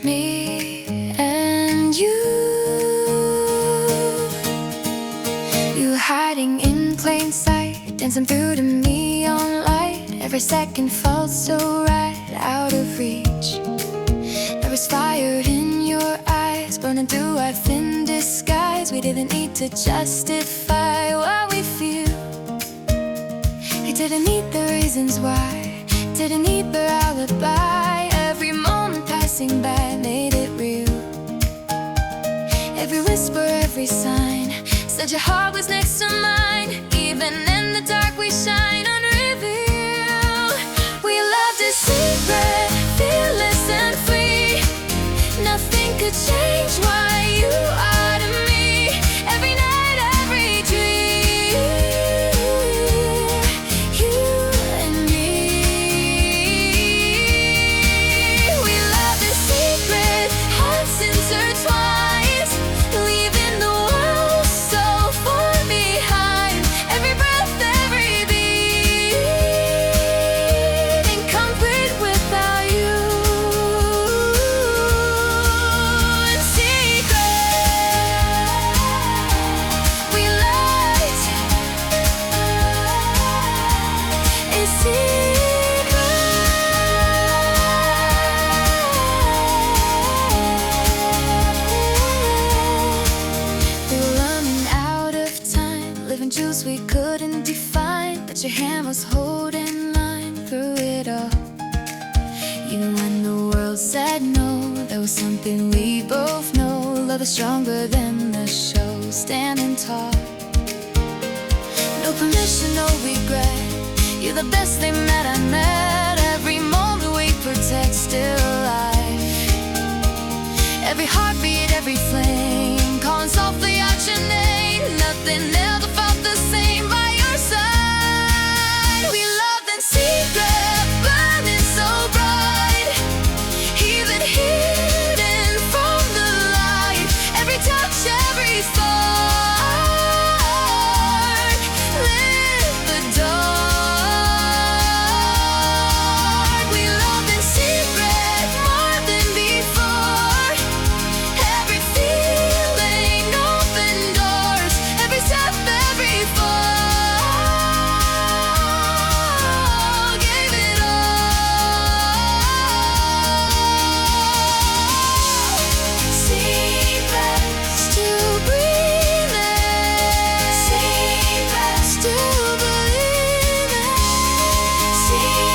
me and you. You hiding in plain sight, dancing through the neon light. Every second felt so right, out of reach. There was fire in your eyes, burning through our thin disguise. We didn't need to justify what we feel. We didn't need the reasons why, didn't need the alibi. Every moment passing by made it real. Every whisper, every sign said your heart was next to mine. Even in the dark we shine unrevealed. We loved a secret, fearless and free. Nothing could change why you are to me. Every night, every dream, you and me. We loved a secret, hearts intertwined, leaving the world so far behind. Every breath, every beat, incomplete without you. In secret, we lied. In secret, we were running out of time, living truths we couldn't define. But your hand was holding line through it all. Even when the world said no, there was something we both know. Love is stronger than the show, standing tall. No permission, no regret. You're the best thing that I met. Every moment we protect, still alive. Every heartbeat, every flame, calling softly out your name. Nothing ever felt the same by your side. We loved in secret, burning so bright, even hidden from the light. Every touch, every spark lit the dark. We loved in secret, more than before. Every feeling opened doors, every step, every fall, gave it all. Secrets, still breathing. Secrets, still believing. Secrets.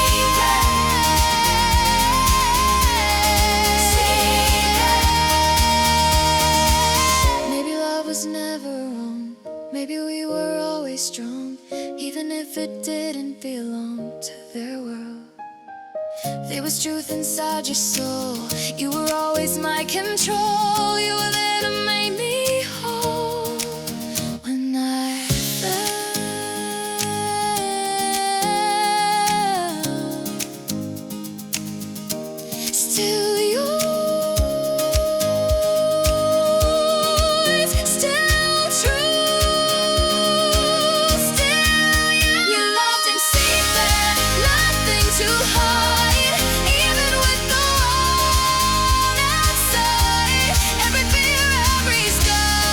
Maybe love was never wrong. Maybe we were always strong, even if it didn't belong to their world. There was truth inside your soul. You were always my control. You were there to make me whole. When I fell, still yours, still true, still you. You loved in secret, nothing to hide, even with the world outside. Every fear, every scar,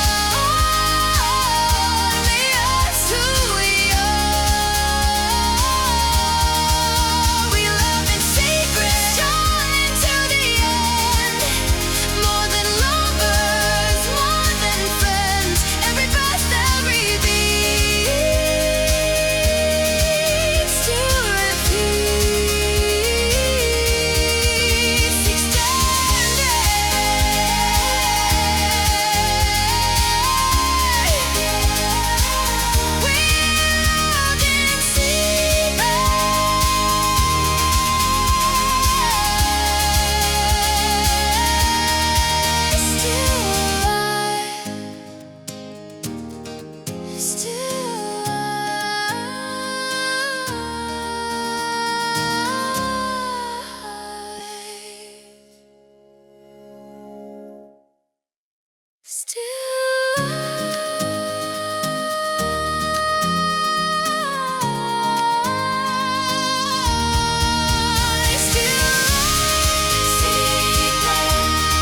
only us who we are. We loved in secret, strong until the end. More than lovers, more than friends. Every breath, every beat, still repeats, extended. We loved in secret, still alive, still alive, still alive, still alive. Secret.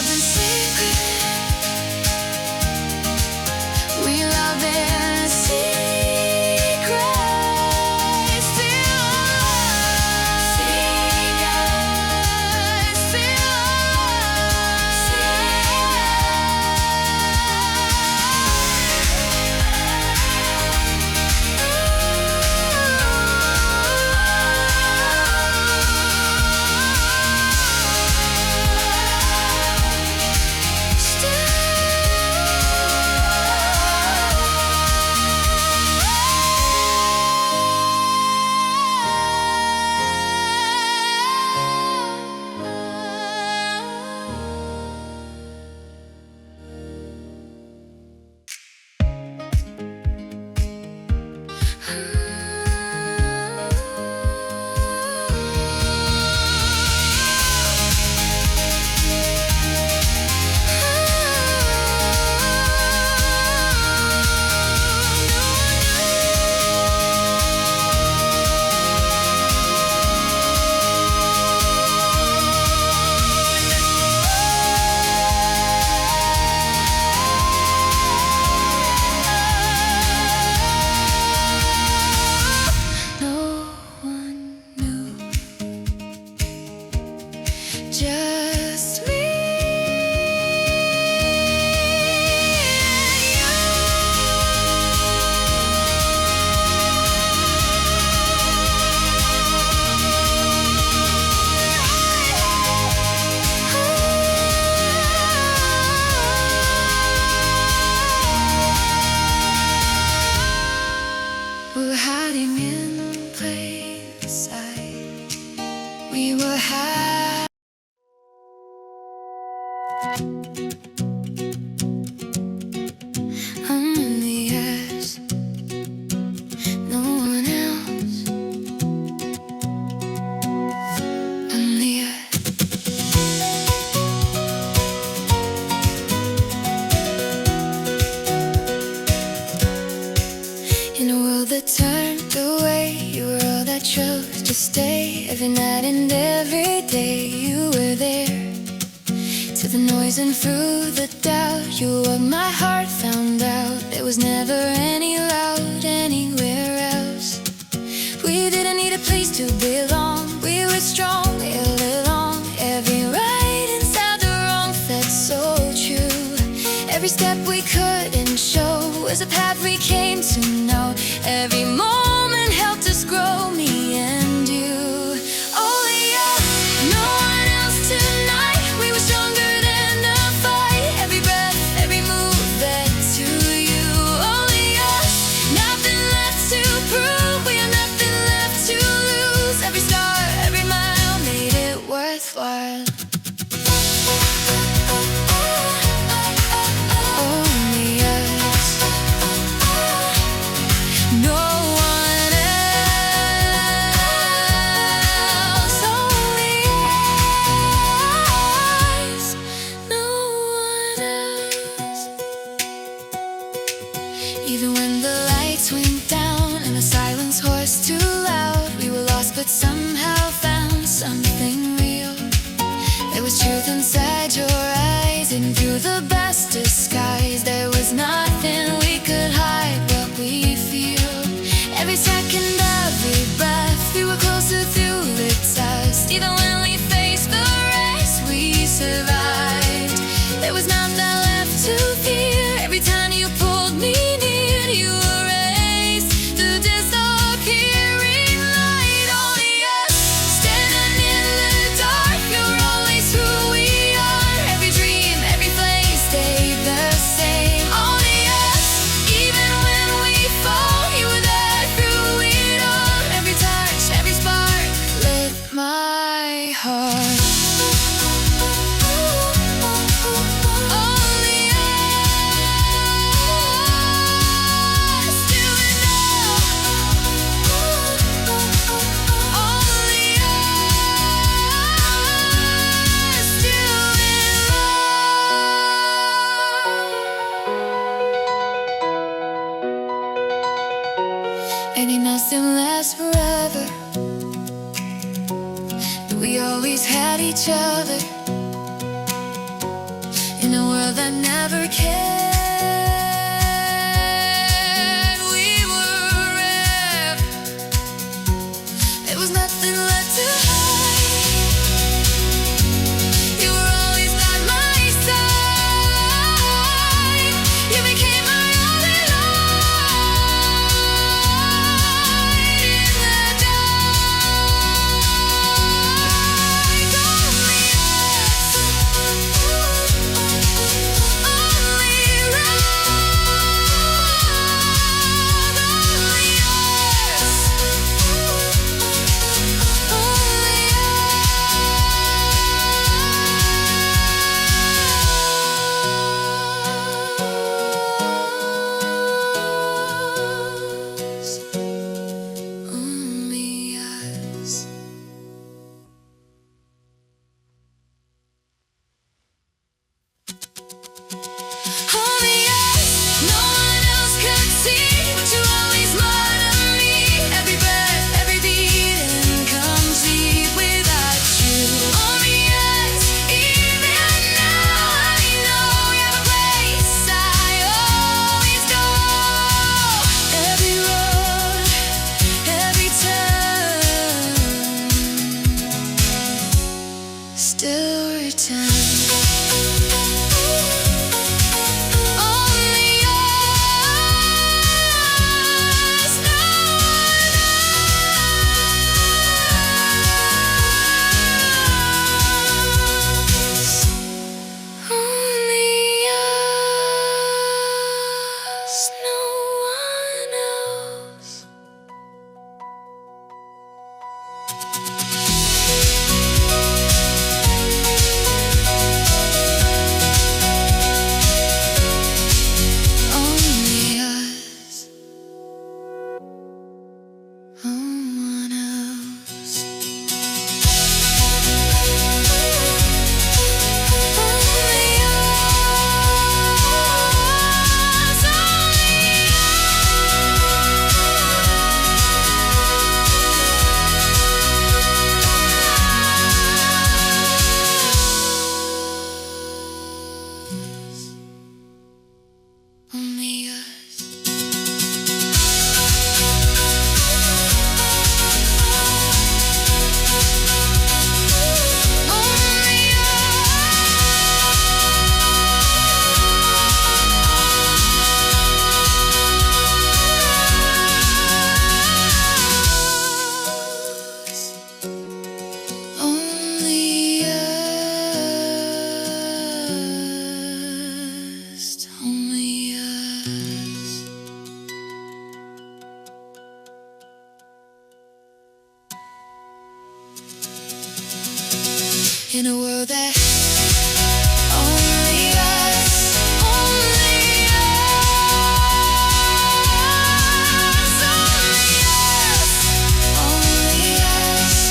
loved in secret. We loved in secret. Just me we're hiding in plain sight. We were hiding. I'm in the edge, no one else. On the edge. In a world that turned away, you were all that chose to stay. Every night and every day you were there. To the noise and through the doubt, you were my heart found out. There was never any loud anywhere else. We didn't need a place to belong. We were strong, we held along. Every right inside the wrong felt so true. Every step we couldn't show was a path we came to know. Every moment helped us grow, me and you. Only us, no one else tonight. We were stronger. Worthwhile. Only us, no one else. Only us, no one else. Even when the lights went down and the silence was too loud, we were lost but somehow found something real. There was truth inside your eyes, and through the best disguise, there was nothing we could hide what we feel. Every second, every breath, we were closer through the test. Even when we faced the rest, we survived. There was nothing left to fear. Every time you pulled me near, you erased the disappearing light. Only us, standing in the dark. You're always who we are. Every dream, every flame stayed the same. Only us, never cared. We were rare. It was nothing left to hide. You were always by my side. You became my only light in the dark. Only us. Only still return. Only us, no one else. Only us, no one else. Only us, no one else. Only us, only us. Only us, only us. In a world that only us, only us, only us, only us,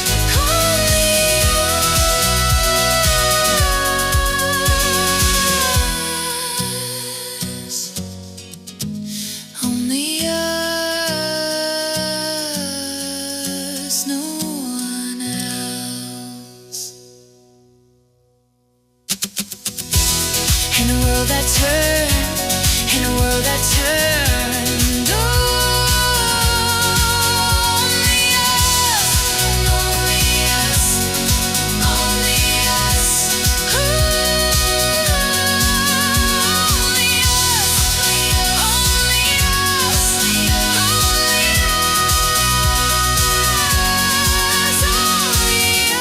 only us, no one else. In a world that turned, in a world that turned, only us, only us, only us, only us, only us, only us.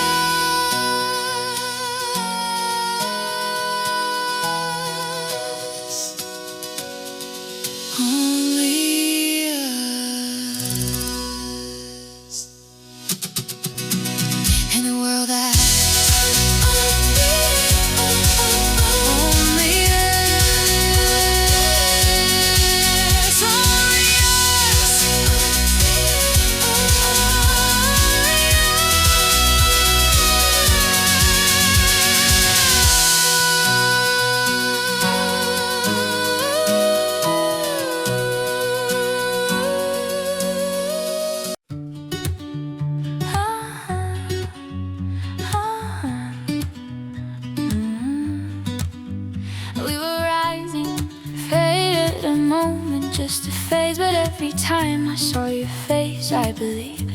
moment, just a phase. But every time I saw your face, I believed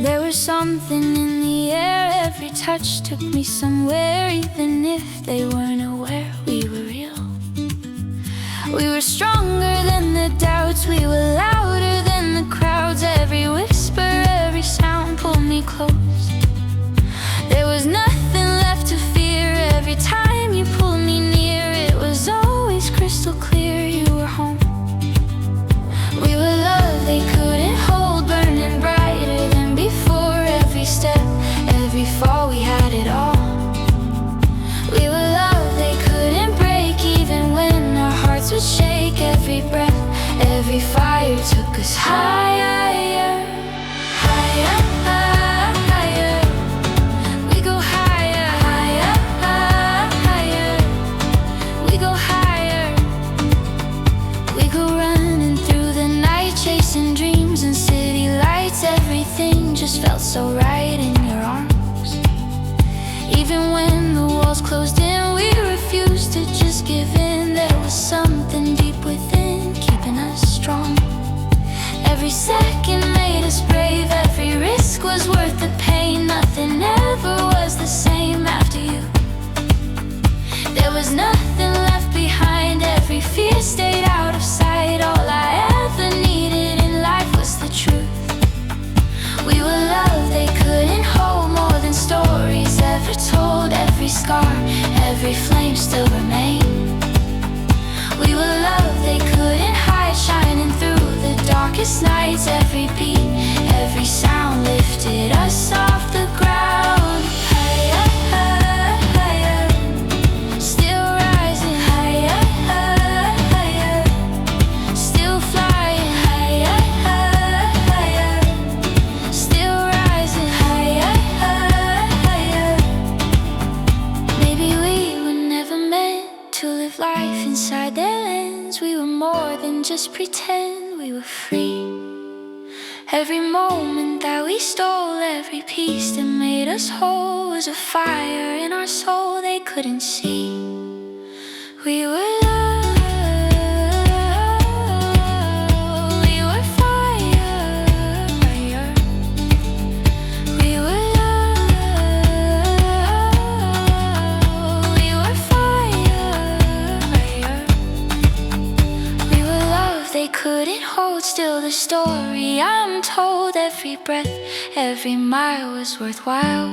there was something in the air. Every touch took me somewhere, even if they weren't aware. We were real. We were stronger than the doubts. We were louder than the crowds. Every whisper, every sound pulled me close. There was nothing left to fear. Every time you pulled me near, it was always crystal clear. You were home. We were love they couldn't hold, burning brighter than before. Every step, every fall, we had it all. We were love they couldn't break, even when our hearts would shake. Every breath, every fire took us higher, higher, higher. We go higher, higher, higher. We go higher. We go running through the night, chasing dreams and city lights. Everything just felt so right in your arms. Even when the walls closed in, we refused to just give in. There was something deep within, keeping us strong. Every second made us brave. Every risk was worth the pain. Nothing ever was the same after you. There was nothing left behind. Every fear stayed out of sight. All I ever needed in life was the truth. We were love they couldn't hold, more than stories ever told. Every scar, every flame still remained. We were love they couldn't hide, shining through the darkest nights. Every beat, every sound lifted us off the ground. Higher, higher, still rising. Higher, higher, still flying. Higher, higher, still rising. Higher, higher. Maybe we were never meant to live life inside their lens. We were more than just pretend. We were free. Every moment that we stole, every piece that made us whole, was a fire in our soul they couldn't see. We were love, we were fire. We were love, we were fire. We were love they couldn't hold, still the story I'm told. Every breath, every mile was worthwhile.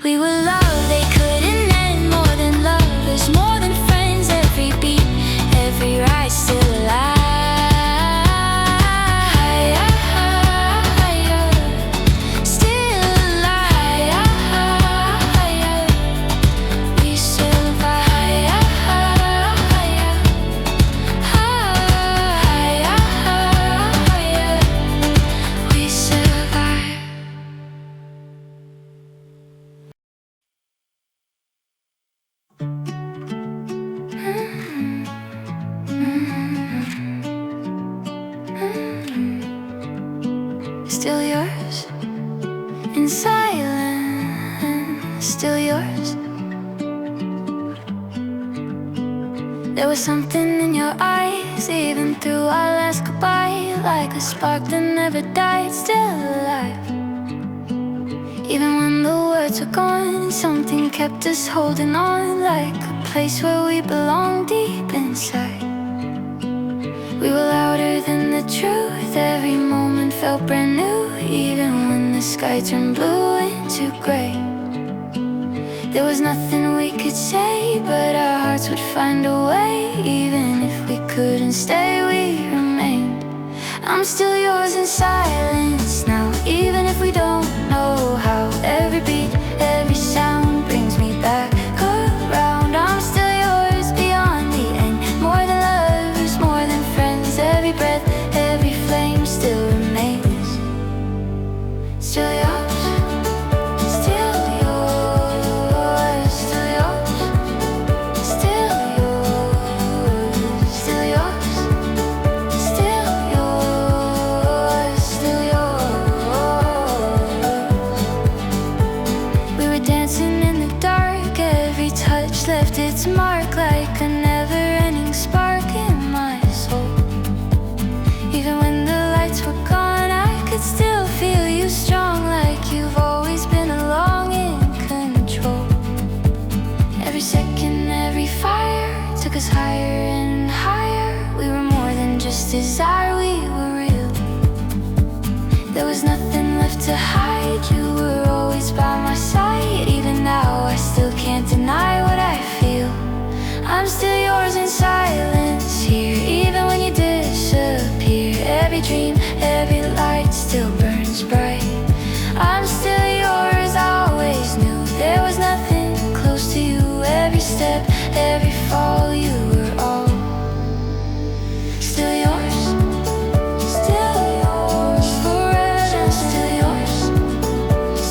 We were love they couldn't end, more than lovers, more than friends. Every beat, every ride still alive. Higher, higher, still alive. Higher, we survive. Higher, higher, higher, higher, we survive. Still yours, in silence, still yours. There was something in your eyes, even through our last goodbye, like a spark that never died, still alive. Even when the words were gone, something kept us holding on, like a place where we belong deep inside. We were louder than the truth, every moment felt brand new. Even when the sky turned blue into gray, there was nothing we could say, but our hearts would find a way. Even if we couldn't stay, we remained. I'm still yours in silence now, even if we don't know how. Every beat, every sound brings me back around. I'm still yours beyond the end, more than lovers, more than friends. Every breath, every flame still remains. Still yours, still yours, still yours, still yours, still yours, still yours, still yours. first desire, we were real. There was nothing left to hide. You were always by my side. Even now I still can't deny what I feel. I'm still yours in silence here, even when you disappear. Every dream, every light still burns bright. I'm still yours, I always knew there was nothing close to you. Every step, every fall, you were all still yours. Still yours forever. Still yours.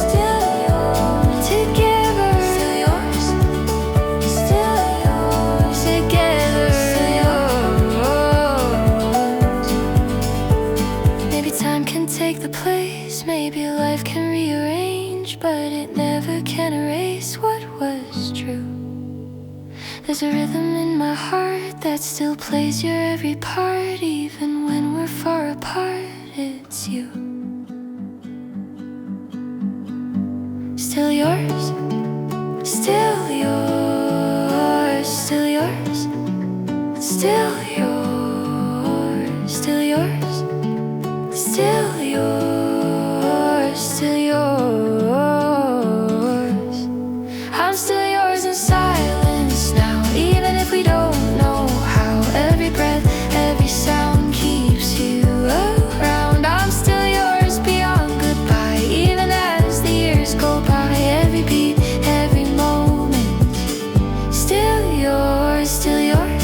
Still yours together. Still yours. Still yours together. Still yours. Maybe time can take the place, maybe life can rearrange, but it never can erase what was true. There's a rhythm in my heart that still plays your every part. Even when we're far apart, it's you. Still yours. Still yours. Still yours. Still yours. Still yours. Still yours. Still yours. I'm still yours in silence now, even if we don't know how. Every breath, every sound keeps you around. I'm still yours beyond goodbye, even as the years go by. Every beat, every moment, still yours, still yours.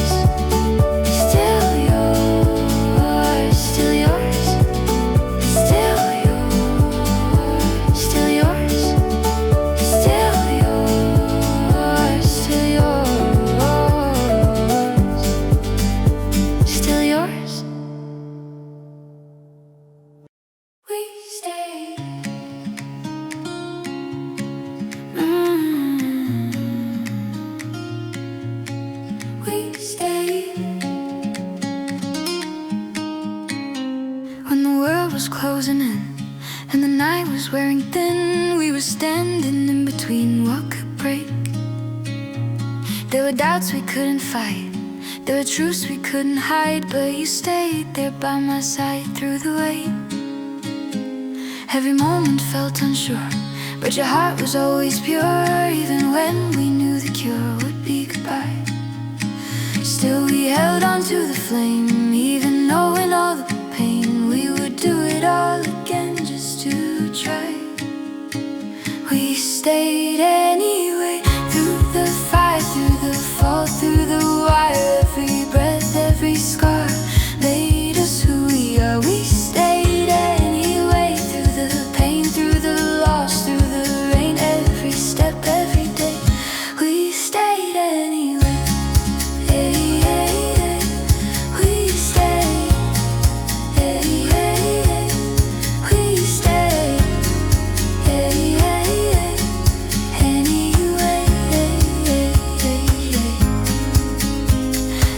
Still yours, still yours. Still yours, still yours. Still yours, still yours. Still yours. We stay. We stay. When the world was closing in and the night was wearing thin, we were standing in between what could break. There were doubts we couldn't fight, there were truths we couldn't hide, but you stayed there by my side through the wait. Every moment felt unsure, but your heart was always pure. Even when we knew the cure would be goodbye, still we held on to the flame. Even knowing all the pain, we would do it all again just to try. We stayed anyway, through the fire, through the fall, through the wire. Every breath, every scar made us who we are. We stayed anyway, through the pain, through the loss, through the rain. Every step, every day, we stayed anyway. Hey, hey, hey. We stayed. Hey, hey, hey. We stayed. Hey, hey, hey. Anyway, hey, hey, hey, hey.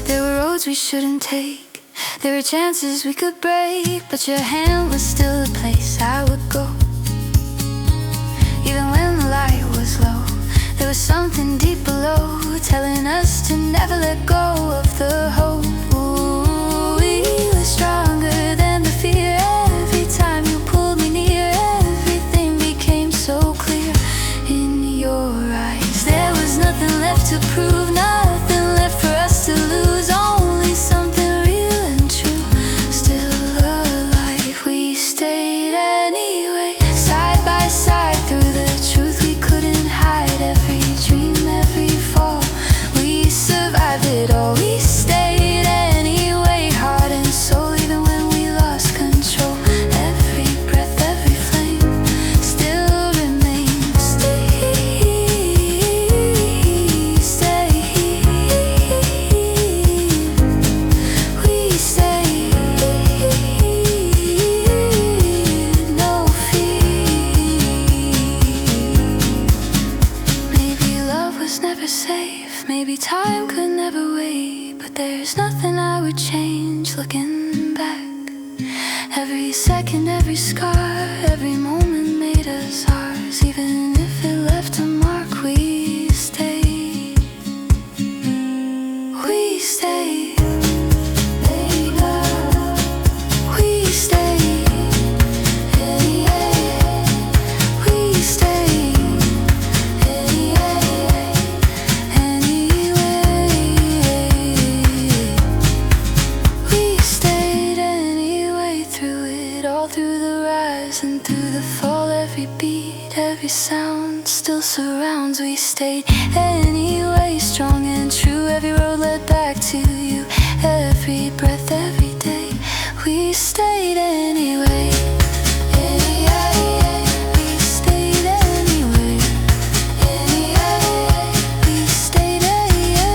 There were roads we shouldn't take, there were chances we could break, but your hand was still the place I would go. Even when the light was low, there was something deep below, telling us to never let go of the hope. Ooh, we were stronger than the fear. Every time you pulled me near, everything became so clear in your eyes. There was nothing left to prove, nothing left for us to lose, only something real and true, still alive. We stayed anyway, side by side, through the truth we couldn't hide. Every dream, every fall, we survived it all. We stayed anyway, heart and soul, even when we lost control. Every breath, every flame still remains. Stay, stay. We stayed, no fear. Maybe love was never safe, maybe time could never wait, but there's nothing I would change looking back. Every second, every scar, every moment made us ours. Even if it left a mark, we stayed. We stayed. Baby love. stayed anyway, strong and true. Every road led back to you. Every breath, every day, we stayed anyway. We stayed anyway. We stayed anyway.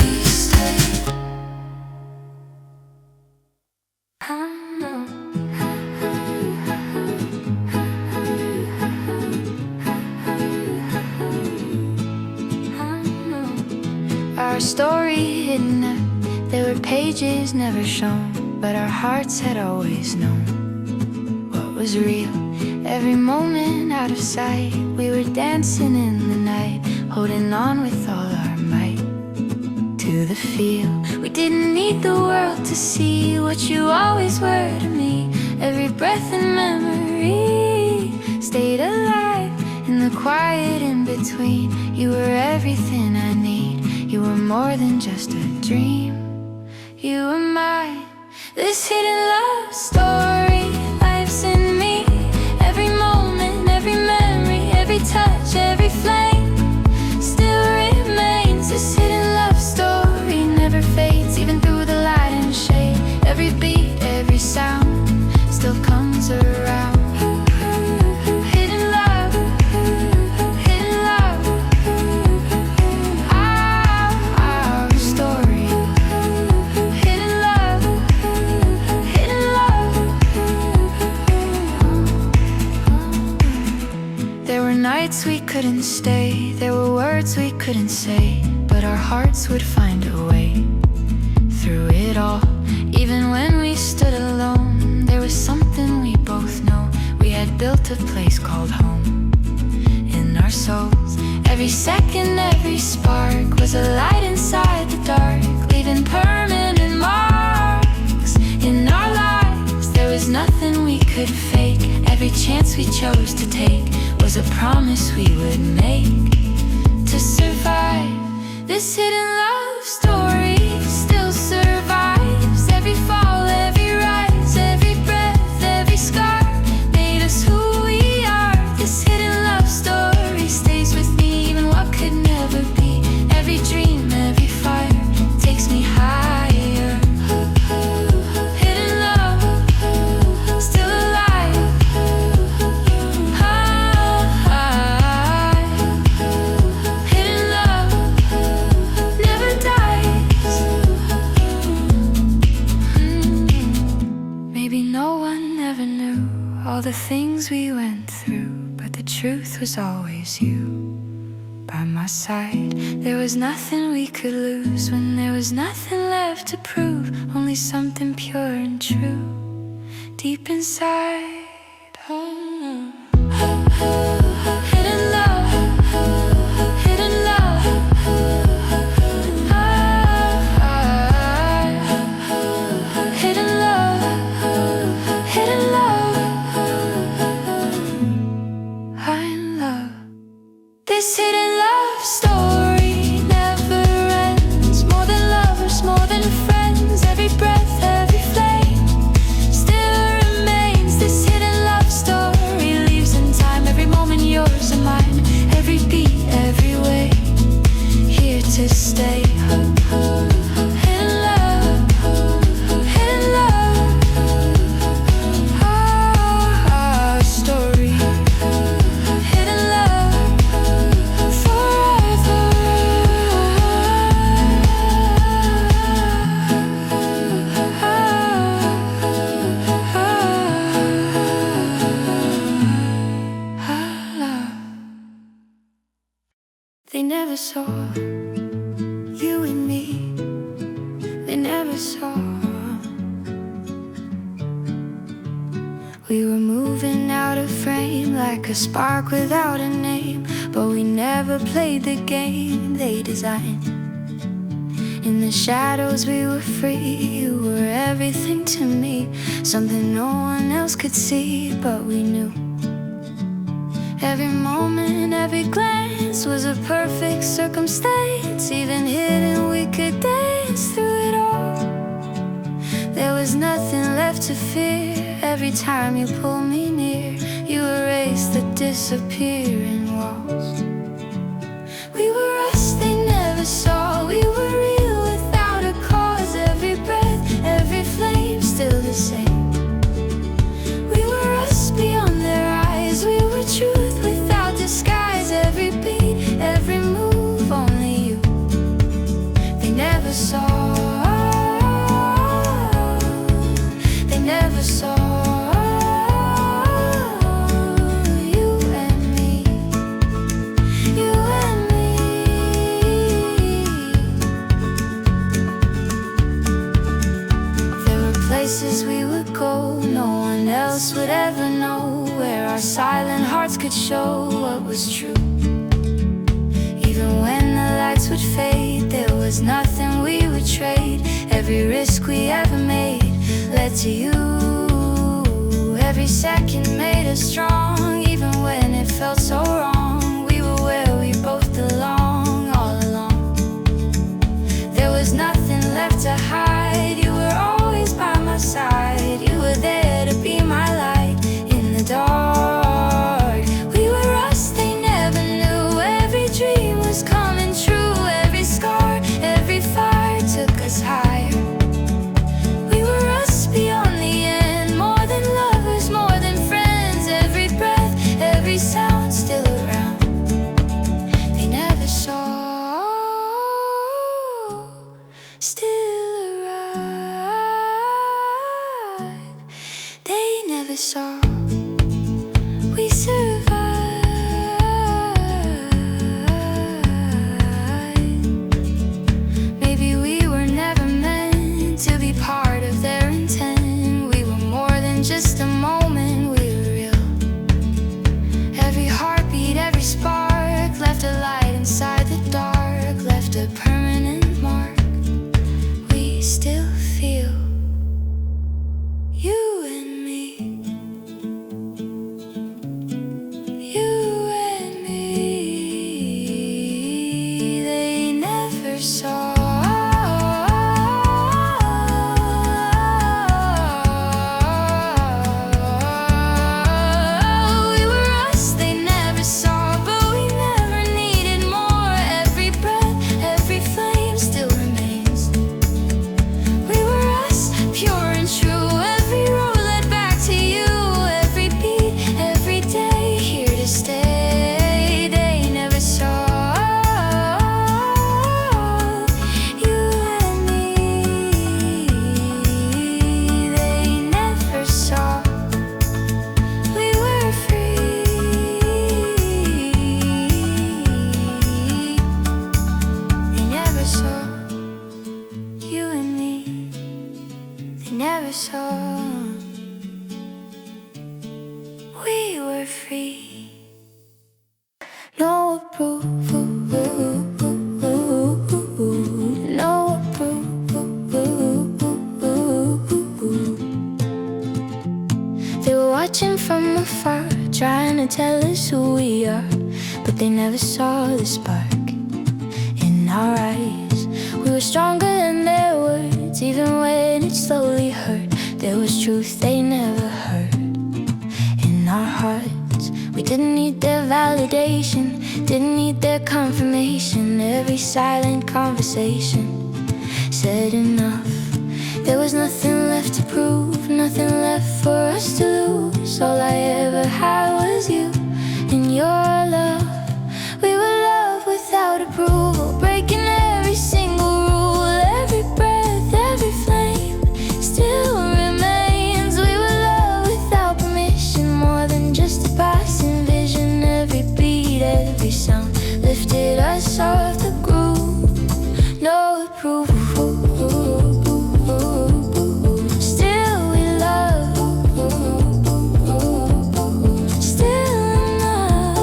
We stayed. Our story hidden up, there were pages never shown, but our hearts had always known what was real. Every moment out of sight, we were dancing in the night, holding on with all our might to the feel. We didn't need the world to see what you always were to me. Every breath and memory stayed alive in the quiet in between. You were everything I need. You were more than just a dream. You were mine. This hidden love story lives in me. Every moment, every memory, every touch, every flame still remains. This hidden love story never fades, even through the light and shade. Every beat, every sound still comes around. Nights we couldn't stay, there were words we couldn't say, but our hearts would find a way through it all. Even when we stood alone, there was something we both know. We had built a place called home in our souls. Every second, every spark was a light inside the dark, leaving permanent marks in our lives. There was nothing we could fake. Every chance we chose to take was a promise we would make to survive. This hidden love story still survives. Every fall, every rise, every breath, every scar made us who we are. This hidden love story stays with me, even what could never be. Every dream, every fire takes me higher. Hidden love, still alive. All the things we went through, but the truth was always you by my side. There was nothing we could lose when there was nothing left to prove, only something pure and true deep inside. Hidden love, hidden love. Hidden love, hidden love. This hidden love story never ends. More than lovers, more than friends. Every breath, every flame still remains. This hidden love story lives in time. Every moment yours and mine. Every beat, every way, here to stay. Hidden love, hidden love. Our story. They never saw you and me. They never saw. We were moving out of frame like a spark without a name, but we never played the game they designed. In the shadows we were free. You were everything to me, something no one else could see, but we knew. Every moment, every glance was a perfect circumstance. Even hidden, we could dance through it all. There was nothing left to fear. Every time you pull me near, you erase the disappearing walls. We were us they never saw. We were real without a cause. Every breath, every flame, still the same. We were us beyond their eyes. We were truth without disguise. Every beat, every move, only you. They never saw. They never saw. Places we would go, no one else would ever know, where our silent hearts could show what was true. Even when the lights would fade, there was nothing we would trade. Every risk we ever made led to you. Every second made us strong, even when it felt so wrong. We were where we both belong all along. There was nothing left to hide. You were always by my side. You were there to be my light in the dark. We were us they never knew. Every dream was coming true. Every scar, every fire took us higher. We were us beyond the end. More than lovers, more than friends. Every breath, every sound still around. They never saw. Still arrive. They never saw. We survived. Maybe we were never meant to be part of their intent. We were more than just a moment. We were real. Every heartbeat, every spark left a light inside the dark, left a permanent mark. We still feel you and me. You and me. They never saw. We were us they never saw, but we never needed more. Every breath, every flame still remains. We were us, pure and true. Every road led back to you. Every beat, every day, here to stay. They never saw. You and me. They never saw. We were free. They never saw. You and me. They never saw. We were free. No approval. No approval. They were watching from afar, trying to tell us who we are, but they never saw the spark in our eyes. We were stronger than their words, even when it slowly hurt. There was truth they never heard in our hearts. We didn't need their validation, didn't need their confirmation. Every silent conversation said enough. There was nothing left to prove, nothing left for us to lose. All I ever had was you and your love. We were love without approval, breaking every single rule. Every breath, every flame still remains. We were love without permission, more than just a passing vision. Every beat, every sound lifted us off the groove. No approval. Still we love. Still enough.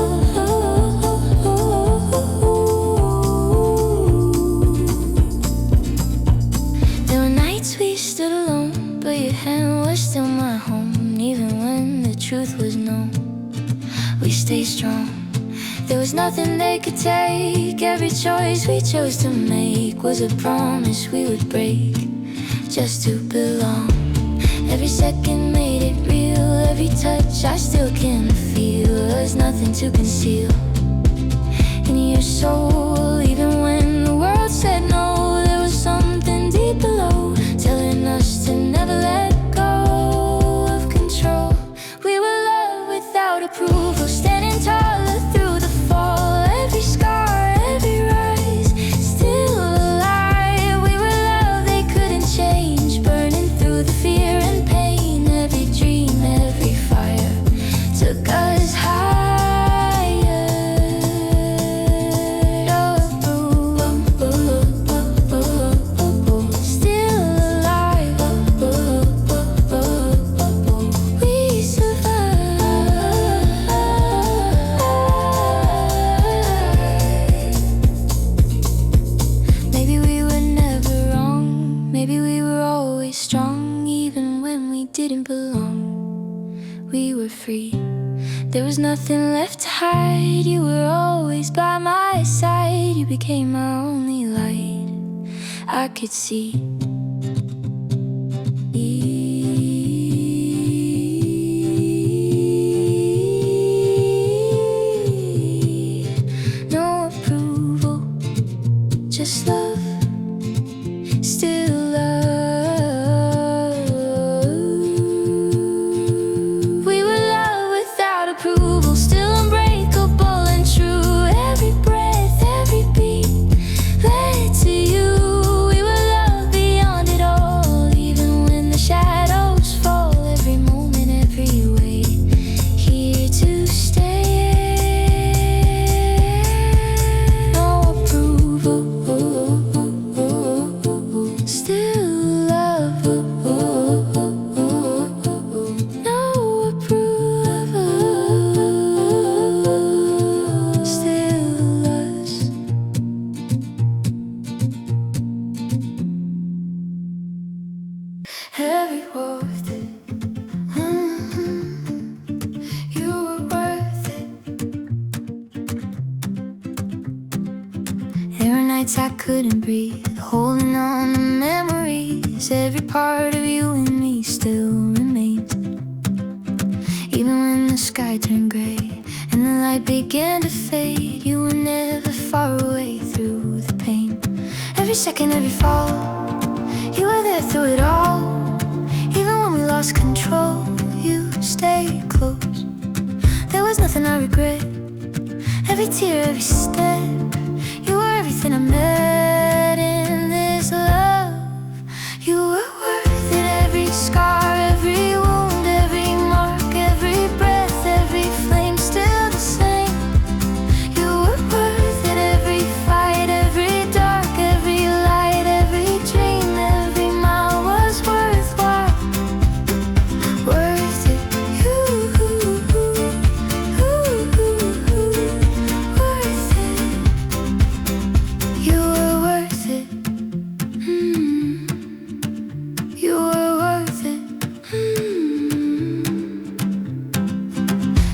There were nights we stood alone, but your hand was still my home. Even when the truth was known, we stayed strong. There was nothing they could take. Every choice we chose to make was a promise we would break. just to belong. Every second made it real, every touch I still can feel. There's nothing to conceal in your soul. Even when the world said no, there was something deep below, telling us to never let go of control. We were love without approval, standing taller through the fall. Every scar, every rise, still alive. We were love they couldn't change, burning through the fear and pain. Every dream, every fire took us higher. Still alive, we survived. Maybe we were never wrong, maybe we were always strong. Even when we didn't belong, we were free. There was nothing left to hide. You were always by my side. You became my only light I could see. No approval, just love, still love. We were love without approval, still unbreakable and true. Every breath, every beat led to you. We were love beyond it all, even when the shadows fall. Every moment, every way, here to stay. No approval, still love. No approval, still us. Every worth it. You were worth it. There were nights I couldn't breathe, holding on to memories. Every part of you and me still remains. Even when the sky turned gray and the light began to fade, you were never far away through the pain. Every second, every fall, you were there through it all. Even when we lost control, you stayed close. There was nothing I regret. Every tear, every step, you were everything I met in this love. You were worth it. Every scar, every wound, every mark, every breath, every flame, still the same. You were worth it. Every fight, every dark, every light, every dream, every mile was worthwhile. Worth it. Worth it. You were worth it. You were worth it.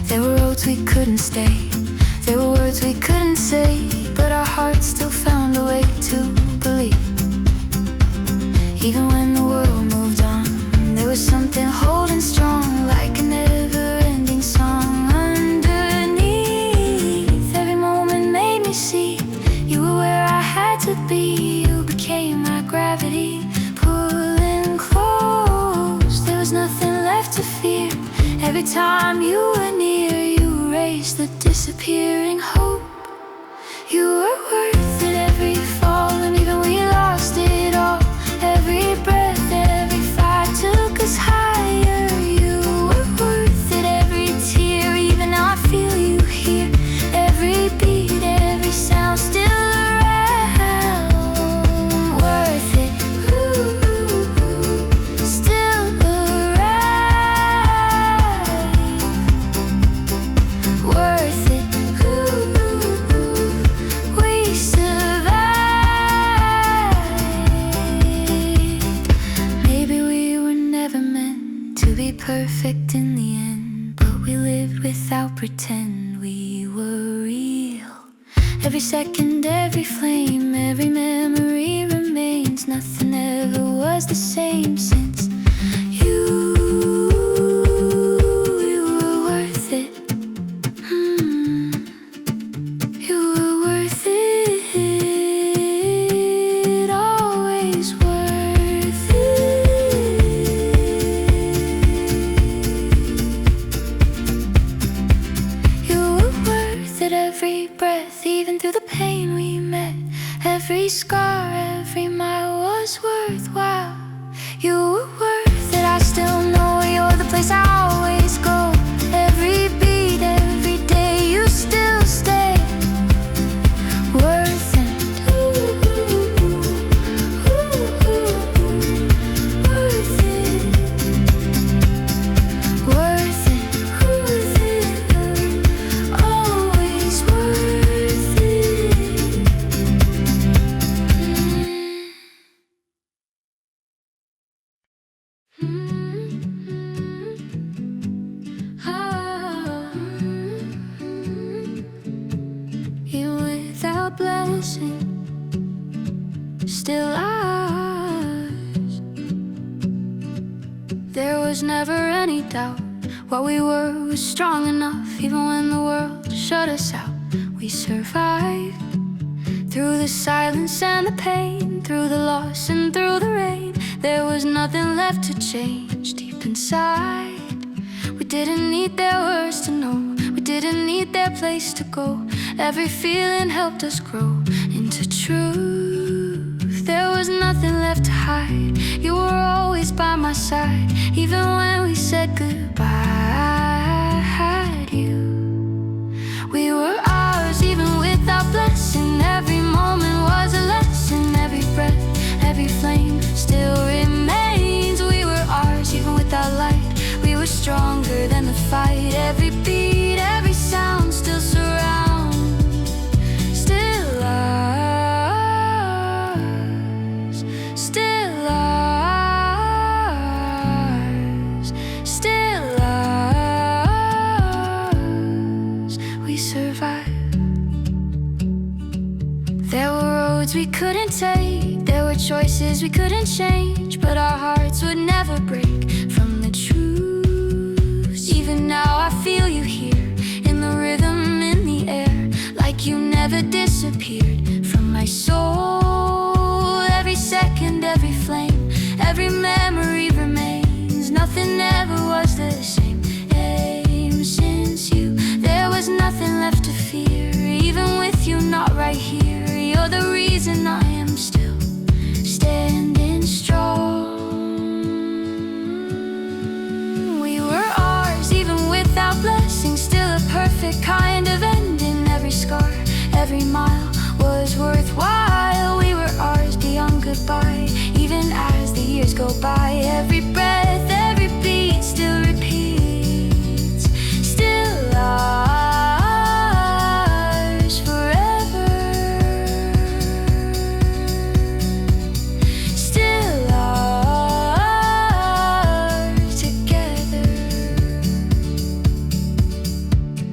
There were roads we couldn't stay, there were words we couldn't say, but our hearts still found a way to believe. Even when the world moved on, there was something holding strong, like a never-ending song. Underneath, every moment made me see you were where I had to be. You became my gravity, pulling close. There was nothing left to fear. Every time you were near, you erased the disappearing hope. You were worth it. Every fall, and even we lost it all. Every breath, every fight took us higher. You were worth it. Every tear, even now I feel you here. Every beat, every sound, still around. Worth it. Still alive. Worth it. We survived. Maybe we were never meant to be perfect in the end, but we lived without pretend. We were real. Every second, every flame, every memory remains. Nothing ever was was the same since you were worth it. You were worth it, always worth it. You were worth it, every breath, even through the pain we met. Every scar, every mile was worthwhile. You were worth it, I still know you're the place I always go. Every beat, every day, you still stay. Worth it. Worth it. Worth it. Always worth it. Even without blessing, still ours. There was never any doubt what we were was strong enough. Even when the world shut us out, we survived. Through the silence and the pain, through the loss and through the rain, there was nothing left to change deep inside. We didn't need their words to know, we didn't need their place to go. Every feeling helped us grow into truth. There was nothing left to hide, you were always by my side. Even when we said goodbye, I had you. We were ours even without blessing. Every moment was a lesson. Every breath, every flame still remains. We were ours even without light. We were stronger than the fight. Every beat, every sound still surrounds. Still ours. Still ours. Still ours. We survived. There were roads we couldn't take, there were choices we couldn't change, but our hearts would never break from the truth. Even now I feel you here, in the rhythm, in the air, like you never disappeared from my soul. Every second, every flame, every memory remains. Nothing ever was the same. Since you, there was nothing left to fear. Even with you not right here, you're the reason I am still standing strong. We were ours even without blessing, still a perfect kind of ending. Every scar, every mile was worthwhile. We were ours beyond goodbye, even as the years go by. Every breath, every beat still repeats. Still ours forever. Still ours together.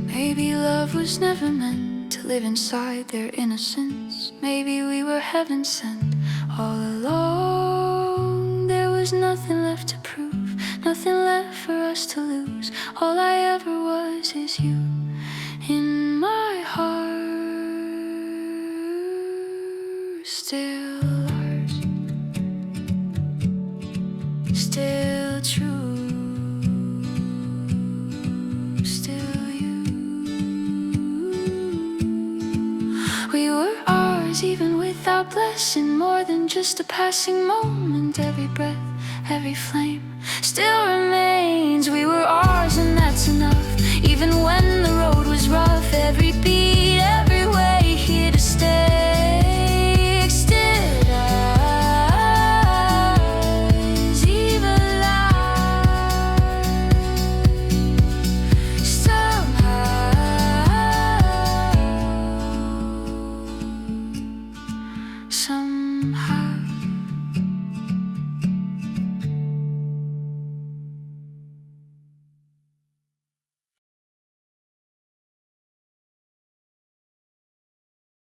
Maybe love was never meant to live inside their innocence. Maybe we were heaven sent all along. There was nothing left to prove, nothing left for us to lose. All I ever was is you in my heart. Still ours, still true, still you. We were ours even without blessing, more than just a passing moment. Every breath, every flame still remains. We were ours and